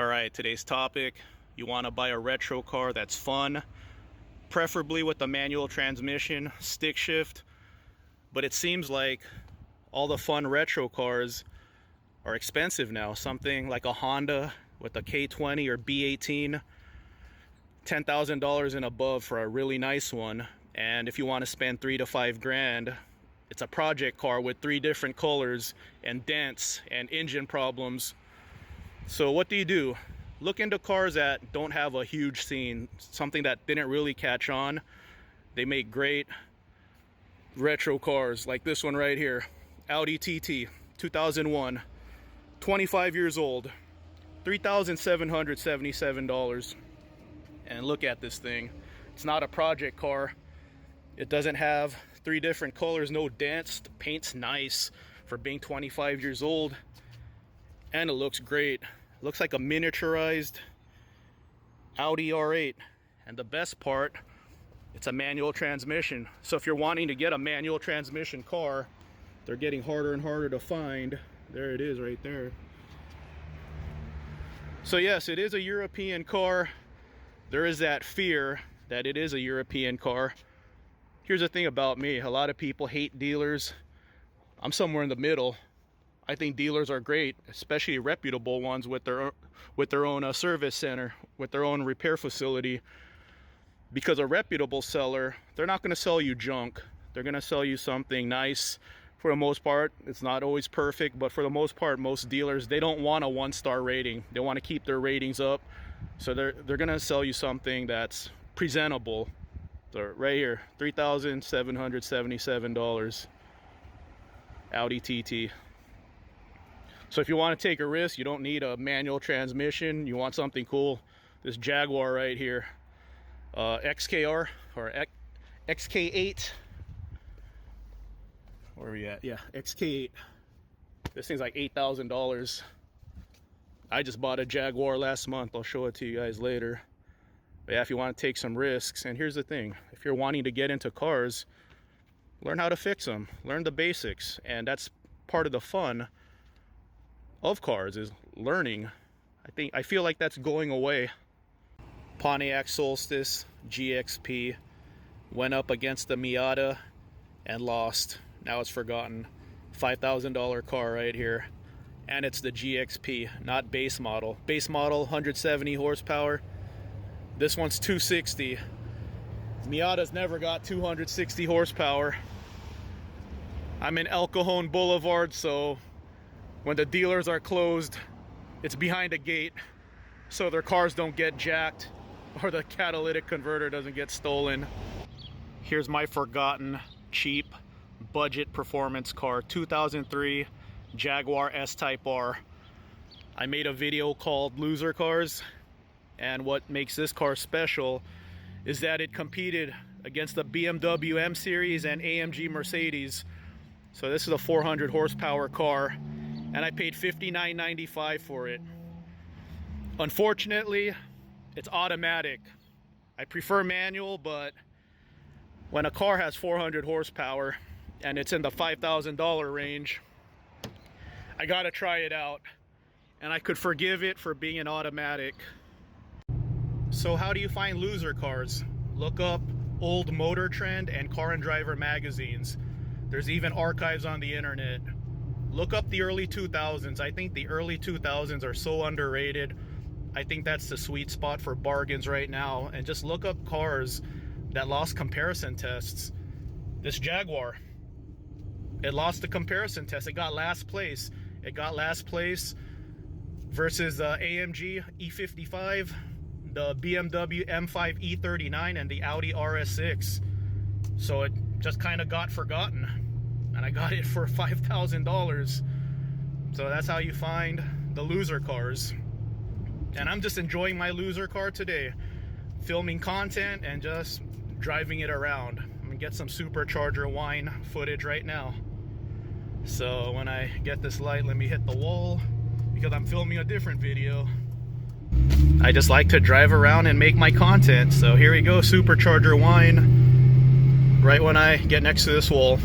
Alright, today's topic, you want to buy a retro car that's fun, preferably with a manual transmission, stick shift, but it seems like all the fun retro cars are expensive now. Something like a Honda with a K20 or B18, $10,000 and above for a really nice one. And if you want to spend $3 to $5 grand, it's a project car with 3 different colors and dents and engine problems. So what do? Look into cars that don't have a huge scene, something that didn't really catch on. They make great retro cars like this one right here, Audi TT 2001, 25 years old, $3,777. And look at this thing. It's not a project car. It doesn't have 3 different colors, no dents. The paint's nice for being 25 years old. And it looks great. It looks like a miniaturized Audi R8. And the best part, it's a manual transmission. So if you're wanting to get a manual transmission car, they're getting harder and harder to find. There it is right there. So yes, it is a European car. There is that fear that it is a European car. Here's the thing about me. A lot of people hate dealers. I'm somewhere in the middle. I think dealers are great, especially reputable ones with their own service center, with their own repair facility. Because a reputable seller, they're not going to sell you junk. They're going to sell you something nice. For the most part, it's not always perfect, but for the most part, most dealers, they don't want a 1-star rating. They want to keep their ratings up. So they're going to sell you something that's presentable. So right here, $3,777, Audi TT. So if you want to take a risk, you don't need a manual transmission, you want something cool, this Jaguar right here, XKR or XK8. Where are we at? Yeah, XK8. This thing's like $8,000. I just bought a Jaguar last month. I'll show it to you guys later. But yeah, if you want to take some risks, and here's the thing, if you're wanting to get into cars, learn how to fix them, learn the basics, and that's part of the fun of cars, is learning. I feel like that's going away. Pontiac Solstice GXP went up against the Miata and lost. Now it's forgotten. $5,000 car right here, and it's the GXP, not base model. Base model 170 horsepower. This one's 260. Miata's never got 260 horsepower. I'm in El Cajon Boulevard, so when the dealers are closed, it's behind a gate, so their cars don't get jacked or the catalytic converter doesn't get stolen. Here's my forgotten, cheap, budget performance car, 2003 Jaguar S-Type R. I made a video called Loser Cars, and what makes this car special is that it competed against the BMW M Series and AMG Mercedes. So this is a 400 horsepower car, and I paid $59.95 for it. Unfortunately, it's automatic. I prefer manual, but when a car has 400 horsepower and it's in the $5,000 range, I gotta try it out. And I could forgive it for being an automatic. So how do you find loser cars? Look up old Motor Trend and Car and Driver magazines. There's even archives on the internet. Look up the early 2000s. I think the early 2000s are so underrated. I think that's the sweet spot for bargains right now. And just look up cars that lost comparison tests. This Jaguar, it lost the comparison test. It got last place. It got last place versus the AMG E55, the BMW M5 E39, and the Audi RS6. So it just kind of got forgotten, and I got it for $5,000. So that's how you find the loser cars. And I'm just enjoying my loser car today, filming content and just driving it around. I'm gonna get some supercharger wine footage right now. So when I get this light, let me hit the wall, because I'm filming a different video. I just like to drive around and make my content. So here we go, supercharger wine, right when I get next to this wall.